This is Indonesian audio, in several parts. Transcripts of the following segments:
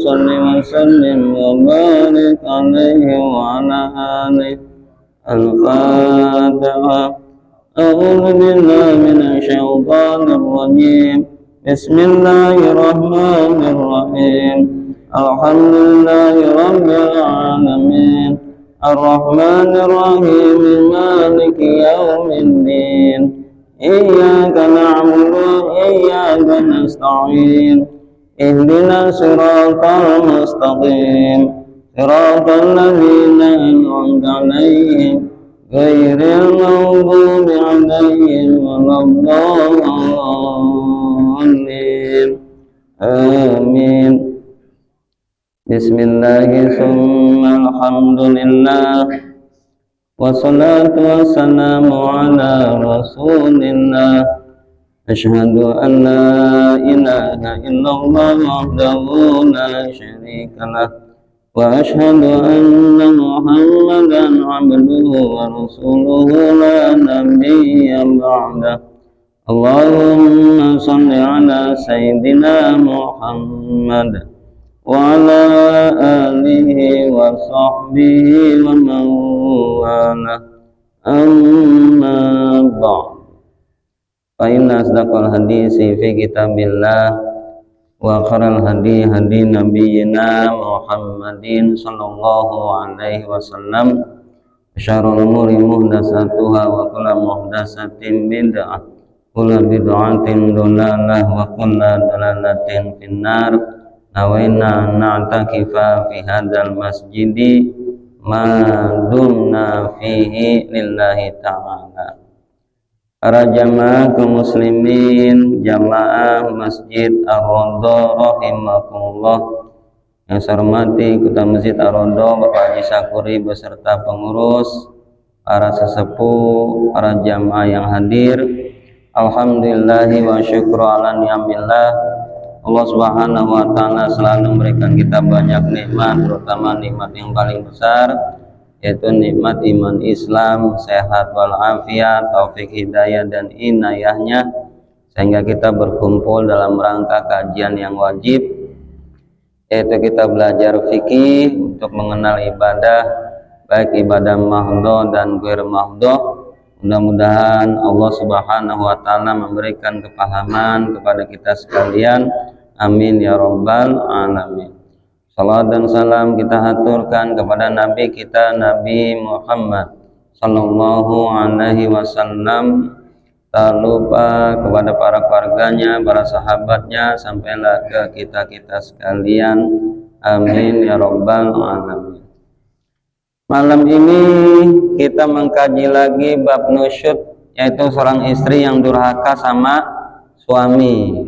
صل وسلم وبارك عليه وعلى آله. الفاتحة. أعوذ بالله من الشيطان الرجيم. بسم الله الرحمن الرحيم. الحمد لله رب العالمين الرحمن الرحيم مالك يوم الدين إياك نعبد وإياك نستعين اهدنا الصراط المستقيم صراط الذين أنعمت عليهم غير المغضوب عليهم ولا الضالين. آمين. Bismillah, summa alhamdulillah, wassalatu wassalamu ala rasulillah. Asyhadu an la ilaha illallah wahdahu la syarika lah, wa asyhadu anna muhammadan abduhu wa rasuluhu la nabiyya ba'dah. Allahumma salli ala sayyidina Muhammad wa ala alihi wa sahbihi wa man wala, amma ba'd. Fa inna asdaqal hadisi fi kitabillah wa khairal hadi hadi nabiyyina Muhammadin sallallahu alaihi wasallam. Syarrul umuri muhdatsatuha wa kullu muhdatsatin bid'ah, kullu bid'atin dhalalah wa kullu dhalalatin finnar. Nawaina na'takifa fi hadzal masjidi ma dumna fihi lillahi ta'ala. Para jamaah kaum muslimin jamaah Masjid Ar-Raudhah rahimakumullah, yang saya hormati Ketua Masjid Ar-Raudhah Bapak Haji Sakuri beserta pengurus, para sesepuh, para jamaah yang hadir. Alhamdulillahi wa syukru ala ni'amillah. Allah Subhanahu wa ta'ala selalu memberikan kita banyak nikmat, terutama nikmat yang paling besar, yaitu nikmat iman Islam, sehat walafiat, taufik hidayah dan inayahnya, sehingga kita berkumpul dalam rangka kajian yang wajib, yaitu kita belajar fikih untuk mengenal ibadah, baik ibadah mahdhah dan ghair mahdhah. Mudah-mudahan Allah Subhanahu wa ta'ala memberikan kepahaman kepada kita sekalian. Amin ya rabbal alamin. Salat dan salam kita haturkan kepada Nabi kita, Nabi Muhammad sallallahu alaihi wasallam. Tak lupa kepada para keluarganya, para sahabatnya, sampailah ke kita-kita sekalian. Amin ya rabbal alamin. Malam ini kita mengkaji lagi bab nusyud, yaitu seorang istri yang durhaka sama suami.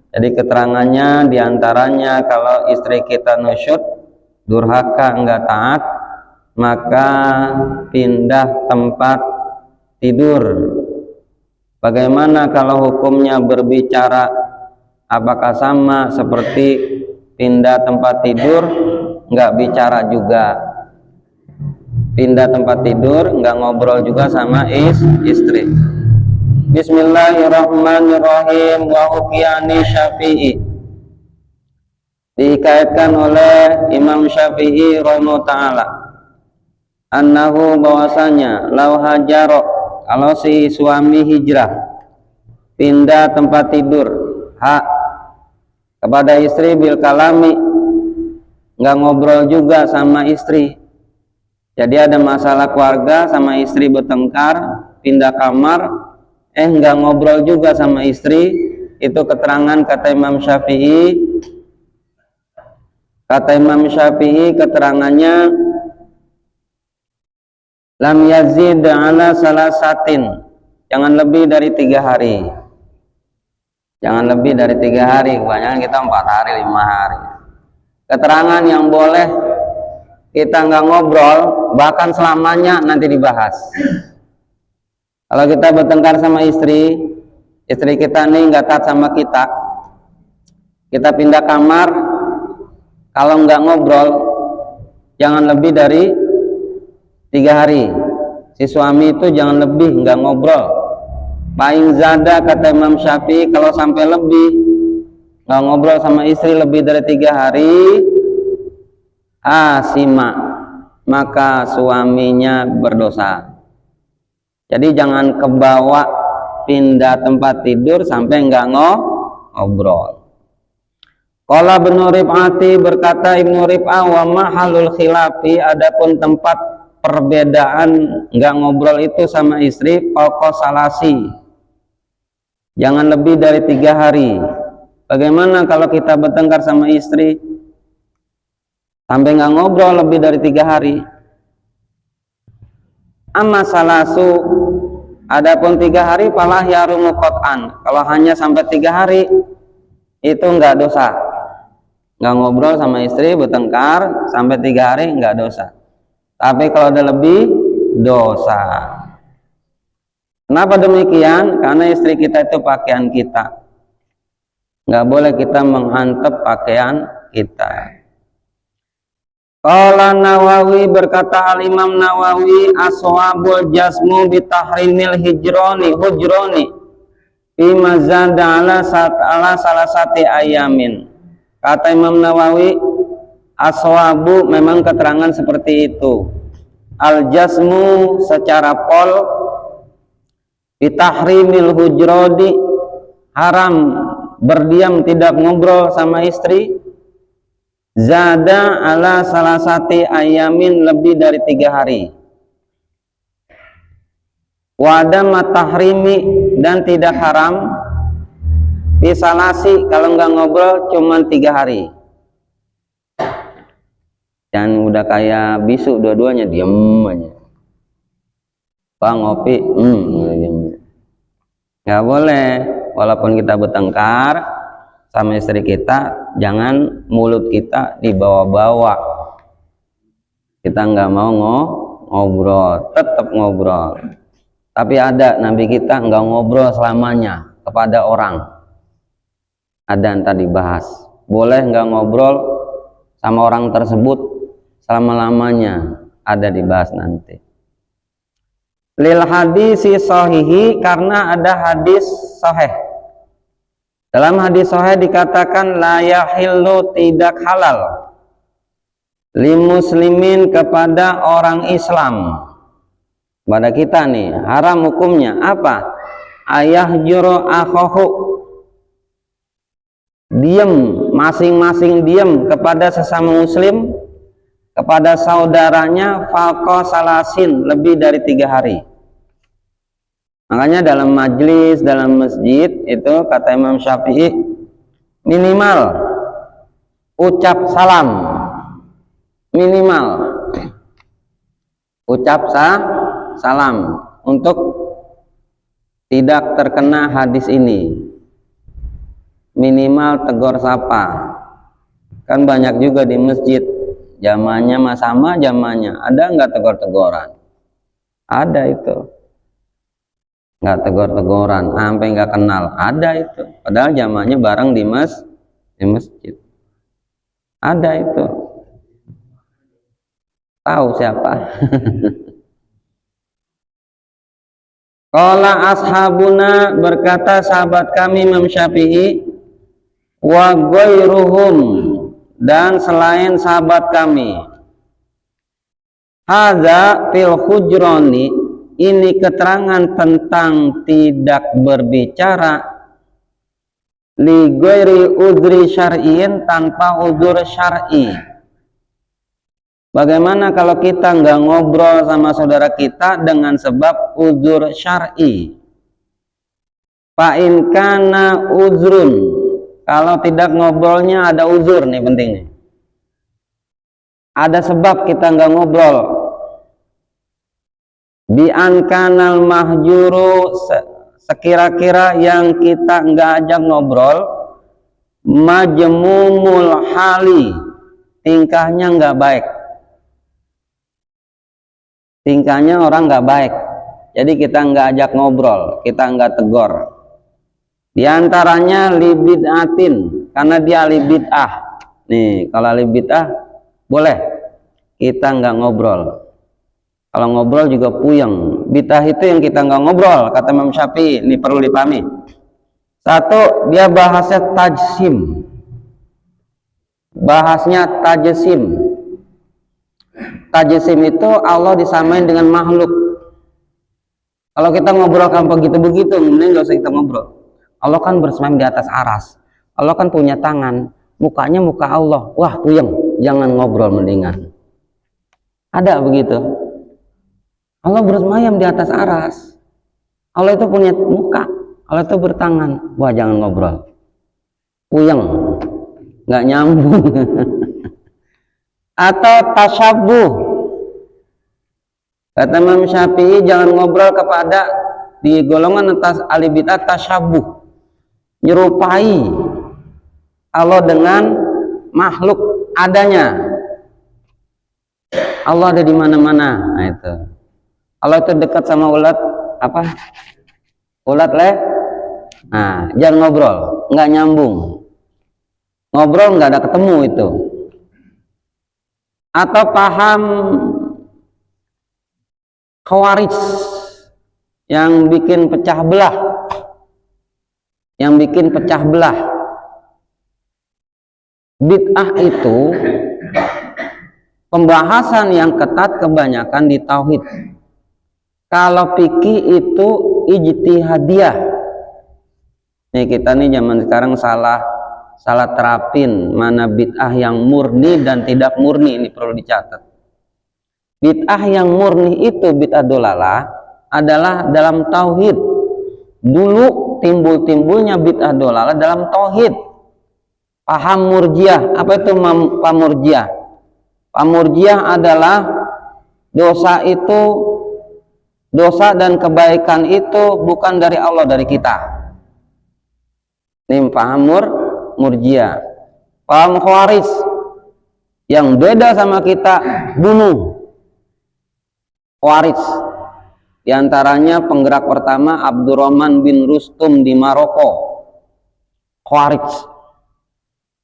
Jadi keterangannya diantaranya, kalau istri kita nusyud, durhaka, enggak taat, maka pindah tempat tidur. Bagaimana kalau hukumnya berbicara? Apakah sama seperti pindah tempat tidur, enggak bicara juga? Pindah tempat tidur, enggak ngobrol juga sama istri. Bismillahirrahmanirrahim. Wa hukiyani Syafi'i, dikaitkan oleh Imam Syafi'i rahimahullah ta'ala, annahu bahwasanya lau hajaro, kalau si suami hijrah, pindah tempat tidur, hak kepada istri, bil kalami, enggak ngobrol juga sama istri. Jadi ada masalah keluarga, sama istri bertengkar, pindah kamar, enggak ngobrol juga sama istri. Itu keterangan kata Imam Syafi'i. Kata Imam Syafi'i keterangannya, lam yazid ala salasatin, jangan lebih dari 3 hari. Jangan lebih dari 3 hari, kebanyakan kita 4 hari, 5 hari. Keterangan yang boleh kita nggak ngobrol, bahkan selamanya, nanti dibahas. Kalau kita bertengkar sama istri kita nih nggak taat sama kita pindah kamar, kalau nggak ngobrol, jangan lebih dari 3 hari. Si suami itu jangan lebih, nggak ngobrol. Paling zada, kata Imam Syafi'i, kalau sampai lebih, nggak ngobrol sama istri lebih dari 3 hari, asima, maka suaminya berdosa. Jadi jangan kebawa pindah tempat tidur sampai nggak ngobrol. Qala Ibnu Rif'ati, berkata Ibnu Rif'ah, wa mahalul khilafi, adapun tempat perbedaan nggak ngobrol itu sama istri, fauqa salasi, jangan lebih dari 3 hari. Bagaimana kalau kita bertengkar sama istri sampai nggak ngobrol lebih dari 3 hari? Amma salasu, adapun 3 hari, falah yarumu qat'an, kalau hanya sampai 3 hari itu nggak dosa. Nggak ngobrol sama istri, bertengkar sampai 3 hari nggak dosa. Tapi kalau ada lebih, dosa. Kenapa demikian? Karena istri kita itu pakaian kita, nggak boleh kita mengantep pakaian kita. Qala Nawawi, berkata Al-Imam Nawawi, aswabul jasmu bitahrimil hujroni bima zada ala salasati ayamin. Kata Imam Nawawi, aswabu, memang keterangan seperti itu. Al-jasmu secara pol, bitahrimil hujrodi, haram berdiam tidak ngobrol sama istri, zada ala salasati ayamin, lebih dari 3 hari. Wadam tahrimi, dan tidak haram bisalasi, kalau nggak ngobrol cuman 3 hari. Dan udah kayak bisu dua-duanya, diem aja. Pak ngopi, nggak boleh. Walaupun kita bertengkar sama istri kita, jangan mulut kita dibawa-bawa. Kita nggak mau ngobrol, tetap ngobrol. Tapi ada Nabi kita nggak ngobrol selamanya kepada orang. Ada yang tadi bahas, boleh nggak ngobrol sama orang tersebut selama-lamanya, ada dibahas nanti. Lil hadisi sahihi, karena ada hadis sahih. Dalam hadis sahih dikatakan la yahillu, tidak halal, li muslimin, kepada orang Islam, pada kita nih, haram hukumnya apa? Ayah juro akhohu, diam, masing-masing diam kepada sesama muslim, kepada saudaranya, fauqa salasin, lebih dari 3 hari. Makanya dalam majlis, dalam masjid itu kata Imam Syafi'i, minimal ucap salam, minimal ucap salam, untuk tidak terkena hadis ini. Minimal tegur sapa. Kan banyak juga di masjid zamannya sama zamannya, ada nggak tegur-teguran? Ada itu, nggak tegur-teguran sampai nggak kenal, ada itu. Padahal zamannya bareng di masjid, ada itu. Tahu siapa? Qala ashabuna, berkata sahabat kami Imam Syafi'i, wa ghairuhum, dan selain sahabat kami, hadza fil hujroni, ini keterangan tentang tidak berbicara, li ghairi udri syar'in, tanpa udzur syar'i. Bagaimana kalau kita nggak ngobrol sama saudara kita dengan sebab udzur syar'i? Fa in kana uzrun, kalau tidak ngobrolnya ada uzur nih, penting nih. Ada sebab kita nggak ngobrol. Bi an kanal mahjuru, sekira-kira yang kita nggak ajak ngobrol, majmumul hali, tingkahnya nggak baik. Tingkahnya orang nggak baik, jadi kita nggak ajak ngobrol, kita nggak tegur. Di antaranya libid'atin, karena dia libid'ah. Nih, kalau libid'ah boleh kita nggak ngobrol. Kalau ngobrol juga puyeng. Bid'ah itu yang kita nggak ngobrol, kata Imam Syafi'i. Ini perlu dipahami. Satu, dia bahasnya tajsim. Bahasnya tajsim. Tajsim itu Allah disamain dengan makhluk. Kalau kita ngobrol kan begitu-begitu, mending gak usah kita ngobrol. Allah kan bersemayam di atas aras. Allah kan punya tangan, mukanya muka Allah. Wah, puyeng, jangan ngobrol mendingan. Ada begitu. Allah bersemayam di atas aras. Allah itu punya muka, Allah itu bertangan. Wah, jangan ngobrol. Puyeng, nggak nyambung. Atau tasyabuh. Kata Imam Syafi'i, jangan ngobrol kepada di golongan atas ahli bid'ah tasyabuh. Nyerupai Allah dengan makhluk adanya. Allah ada di mana-mana. Nah, itu. Allah itu dekat sama ulat apa? Ulat leh. Nah, jangan ngobrol, nggak nyambung. Ngobrol nggak ada ketemu itu. Atau paham Khawarij yang bikin pecah belah. Yang bikin pecah belah. Bid'ah itu pembahasan yang ketat kebanyakan di tauhid. Kalau fikih itu ijtihadiyah. Nih kita nih zaman sekarang salah terapin mana bid'ah yang murni dan tidak murni, ini perlu dicatat. Bid'ah yang murni itu bid'ah dolalah adalah dalam tauhid. Dulu timbul-timbulnya bid'ah dolalah dalam tauhid. Paham murjiah. Apa itu pamurjiah? Pamurjiah adalah dosa dan kebaikan itu bukan dari Allah, dari kita. Ini paham murjiah. Paham Khawarij yang beda sama kita, bunuh. Khawarij di antaranya penggerak pertama Abdurrahman bin Rustum di Maroko. Khawarij.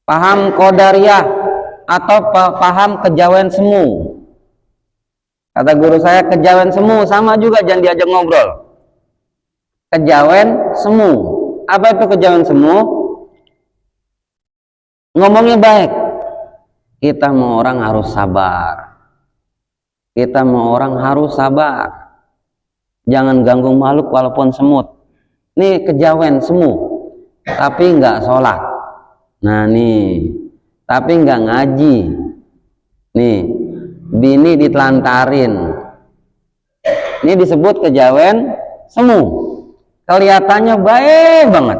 Paham Qadariyah atau paham kejawen semu. Kata guru saya, kejawen semu sama juga, jangan diajak ngobrol. Kejawen semu. Apa itu kejawen semu? Ngomongnya baik. Kita mau orang harus sabar. Kita mau orang harus sabar. Jangan ganggu makhluk walaupun semut. Ini kejawen semu. Tapi nggak sholat. Nah nih. Tapi nggak ngaji. Nih. Bini ditelantarin. Ini disebut kejawen semu. Kelihatannya baik banget.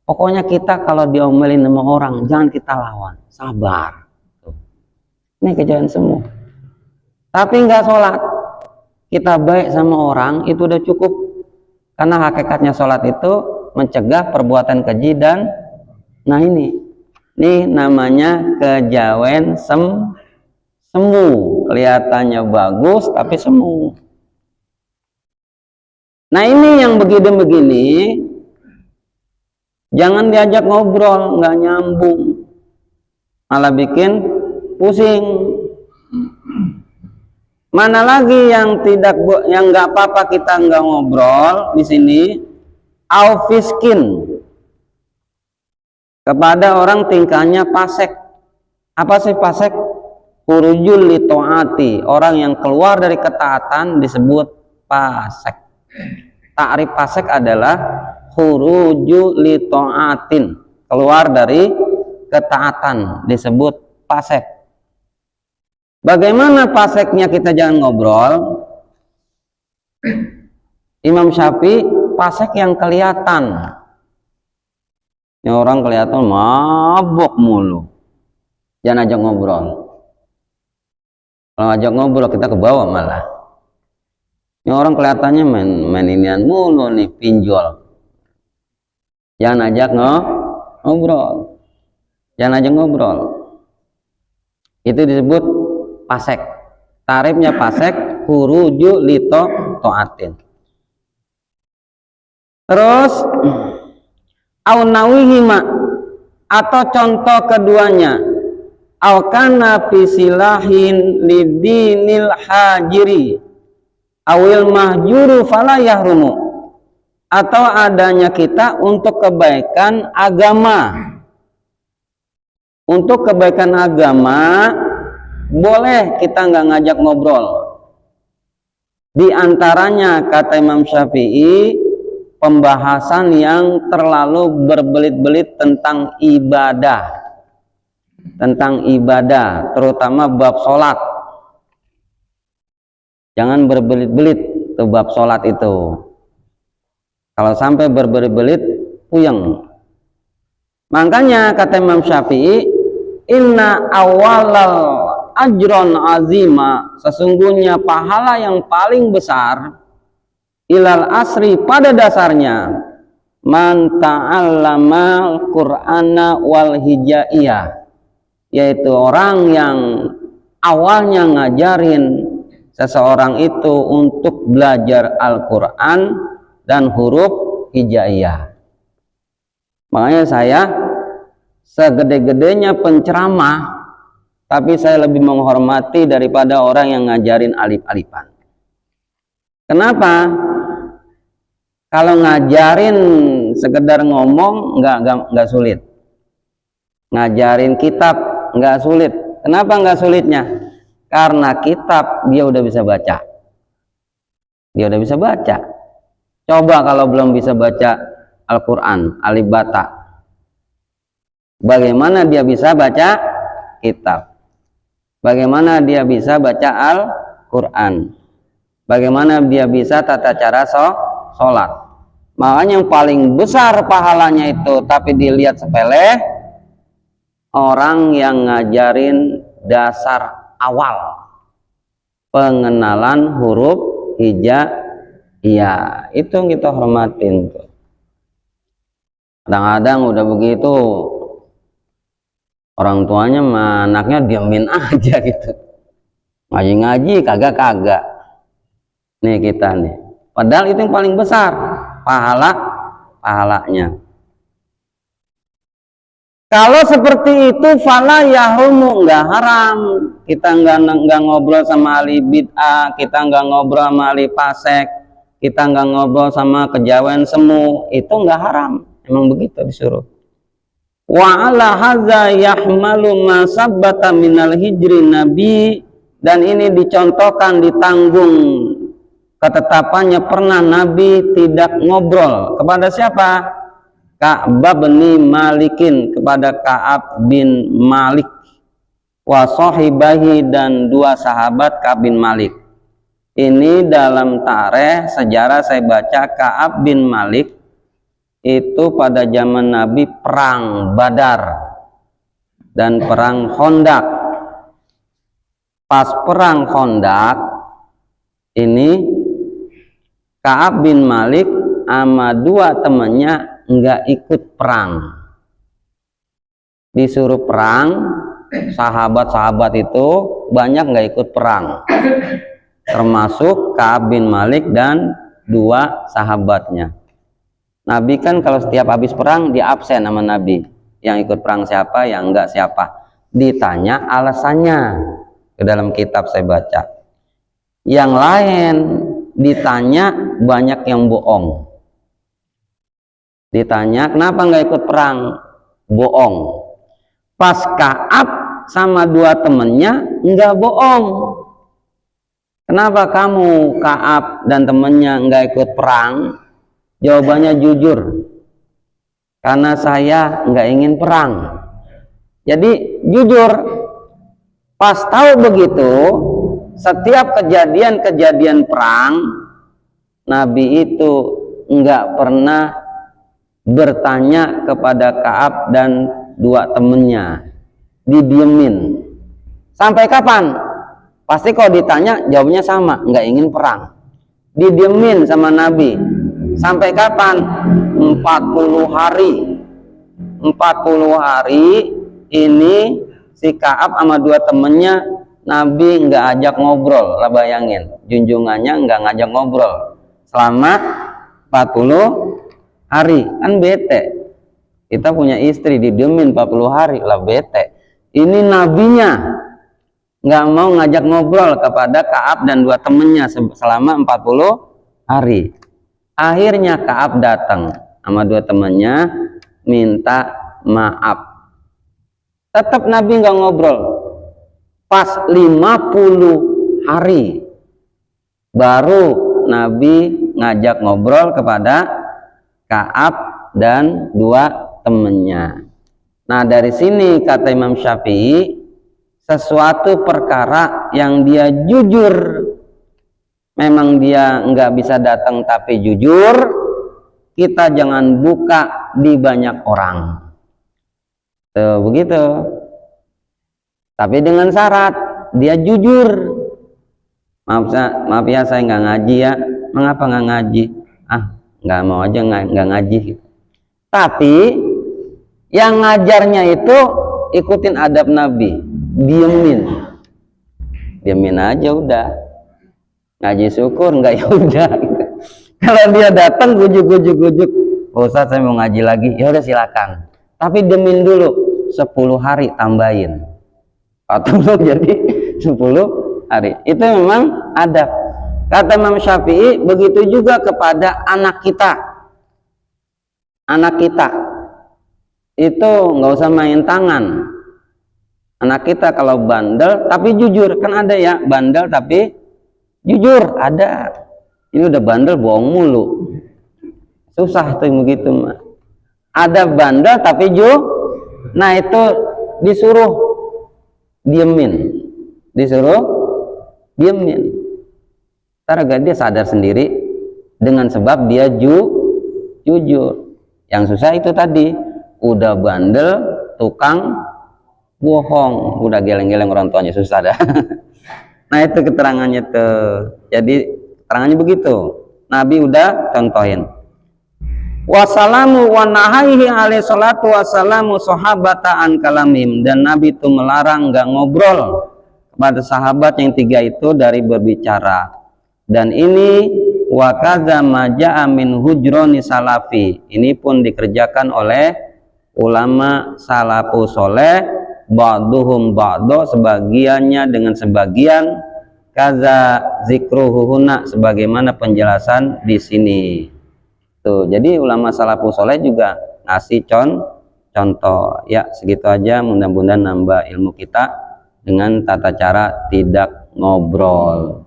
Pokoknya kita kalau diomelin sama orang, jangan kita lawan, sabar. Ini kejawen semu. Tapi nggak sholat. Kita baik sama orang itu udah cukup. Karena hakikatnya sholat itu mencegah perbuatan keji dan nah ini namanya kejawen semu. Kelihatannya bagus tapi semu. Nah ini yang begini-begini jangan diajak ngobrol, nggak nyambung, malah bikin pusing. Mana lagi yang nggak apa-apa kita nggak ngobrol di sini, aufiskin, kepada orang tingkahnya fasik. Apa sih fasik? Khurujul li ta'ati, orang yang keluar dari ketaatan disebut fasik. Ta'rif fasik adalah khurujul li ta'atin, keluar dari ketaatan disebut fasik. Bagaimana fasiknya kita jangan ngobrol? Imam Syafi'i fasik yang kelihatan. Ini orang kelihatan mabok mulu. Jangan ajak ngobrol. Kalau ajak ngobrol kita ke bawah malah. Ini orang kelihatannya main inian mulu nih, pinjol. Jangan ajak ngobrol. Jangan ajak ngobrol. Itu disebut fasik. Tarifnya fasik khuruju lito to'atin. Terus aunawihima atau contoh keduanya. Al-kana fisilahin lidinil hajiri awil mahjuru fala yahrumu. atau adanya kita untuk kebaikan agama. Untuk kebaikan agama boleh kita nggak ngajak ngobrol. Di antaranya kata Imam Syafi'i, pembahasan yang terlalu berbelit-belit tentang ibadah, terutama bab sholat. Jangan berbelit-belit tuh bab sholat itu. Kalau sampai berbelit-belit, puyeng. Makanya kata Imam Syafi'i, inna awalal ajron azima, sesungguhnya pahala yang paling besar, ilal asri, pada dasarnya, man ta'allama al-Qur'ana wal hijaiyah, yaitu orang yang awalnya ngajarin seseorang itu untuk belajar Al-Quran dan huruf hijaiyah. Makanya saya segede-gedenya penceramah, tapi saya lebih menghormati daripada orang yang ngajarin alif-alifan. Kenapa? Kalau ngajarin sekedar ngomong nggak sulit. Ngajarin kitab nggak sulit. Kenapa nggak sulitnya? Karena kitab dia udah bisa baca. Dia udah bisa baca. Coba kalau belum bisa baca Al-Quran, alif bata, bagaimana dia bisa baca kitab? Bagaimana dia bisa baca Al-Quran? Bagaimana dia bisa tata cara sholat? Makanya yang paling besar pahalanya itu, tapi dilihat sepele, orang yang ngajarin dasar awal, pengenalan huruf hijaiyah, itu yang kita hormatin tuh. Kadang-kadang udah begitu orang tuanya sama anaknya diemin aja gitu, ngaji-ngaji kagak nih kita nih, padahal itu yang paling besar pahalanya. Kalau seperti itu, fala yahrumu, nggak haram. Kita nggak ngobrol sama ahli bid'ah, kita nggak ngobrol sama ahli fasik, kita nggak ngobrol sama kejawen semu, itu nggak haram. Emang begitu disuruh. Wa ala hadza yahmalu ma sabbata minal hijri nabi, dan ini dicontohkan, ditanggung ketetapannya pernah Nabi tidak ngobrol kepada siapa? Ka'ab bin Malikin, kepada Ka'ab bin Malik, wa sahibahi, dan dua sahabat Ka'ab bin Malik. Ini dalam tarikh sejarah saya baca, Ka'ab bin Malik itu pada zaman Nabi perang Badar dan perang Khandaq. Pas perang Khandaq ini Ka'ab bin Malik sama dua temannya nggak ikut perang, disuruh perang. Sahabat-sahabat itu banyak nggak ikut perang, termasuk Ka'ab bin Malik dan dua sahabatnya. Nabi kan kalau setiap habis perang dia absen sama Nabi, yang ikut perang siapa, yang enggak siapa. Ditanya alasannya, ke dalam kitab saya baca. Yang lain ditanya banyak yang bohong. Ditanya kenapa nggak ikut perang, bohong. Pas Ka'ab sama dua temennya nggak bohong. Kenapa kamu Ka'ab dan temennya nggak ikut perang? Jawabannya jujur, karena saya nggak ingin perang. Jadi jujur. Pas tahu begitu, setiap kejadian-kejadian perang, Nabi itu nggak pernah bertanya kepada Ka'ab dan dua temennya, didiemin. Sampai kapan? Pasti kalau ditanya jawabnya sama, nggak ingin perang. Didiemin sama Nabi. Sampai kapan? 40 hari. 40 hari ini si Ka'ab sama dua temennya Nabi nggak ajak ngobrol. Lah bayangin, junjungannya nggak ngajak ngobrol selama 40 hari, kan bete. Kita punya istri didiemin 40 hari, lah bete. Ini nabinya nggak mau ngajak ngobrol kepada Ka'ab dan dua temennya selama 40 hari. Akhirnya Ka'ab datang sama dua temannya minta maaf. Tetap Nabi nggak ngobrol. Pas 50 hari baru Nabi ngajak ngobrol kepada Ka'ab dan dua temannya. Nah, dari sini kata Imam Syafi'i, sesuatu perkara yang dia jujur, memang dia nggak bisa datang tapi jujur, kita jangan buka di banyak orang. Tuh, begitu. Tapi dengan syarat dia jujur. Maaf ya, saya nggak ngaji ya. Mengapa nggak ngaji? Nggak mau aja nggak ngaji. Tapi yang ngajarnya itu ikutin adab Nabi, diemin aja udah. Ngaji syukur nggak, ya udah. Kalau dia datang gujuk, Ustaz saya mau ngaji lagi, ya udah silakan. Tapi diemin dulu 10 hari tambahin. Atau jadi 10 hari. Itu memang adab. Kata Imam Syafi'i, begitu juga kepada anak kita. Anak kita itu nggak usah main tangan. Anak kita kalau bandel tapi jujur, kan ada ya bandel tapi jujur, ada. Ini udah bandel bohong mulu, susah tuh begitu mah. Ada bandel tapi nah itu disuruh diemin. Ntar dia sadar sendiri dengan sebab dia jujur. Yang susah itu tadi, udah bandel, tukang bohong, udah geleng-geleng orang tuanya, susah dah. Nah itu keterangannya tuh. Jadi keterangannya begitu. Nabi udah contohin. Wassalamu wa nahaihi alaihi salatu wassalamu sahabata an kalamim, dan Nabi itu melarang nggak ngobrol kepada sahabat yang tiga itu dari berbicara. Dan ini wa kadza maja'a min hujroni salafi, ini pun dikerjakan oleh ulama salafus soleh, ba'duhum ba'do, sebagiannya dengan sebagian, kaza zikruhu huna, sebagaimana penjelasan di sini. Tuh, jadi ulama salafus soleh juga ngasih contoh. Ya, segitu aja, mudah-mudahan nambah ilmu kita dengan tata cara tidak ngobrol.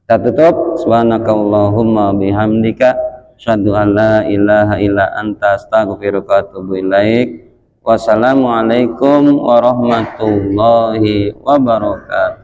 Kita tutup. Subhanakallahumma bihamdika asyhadu an la ilaha illa anta astaghfiruka wa atubu ilaik. Wassalamualaikum warahmatullahi wabarakatuh.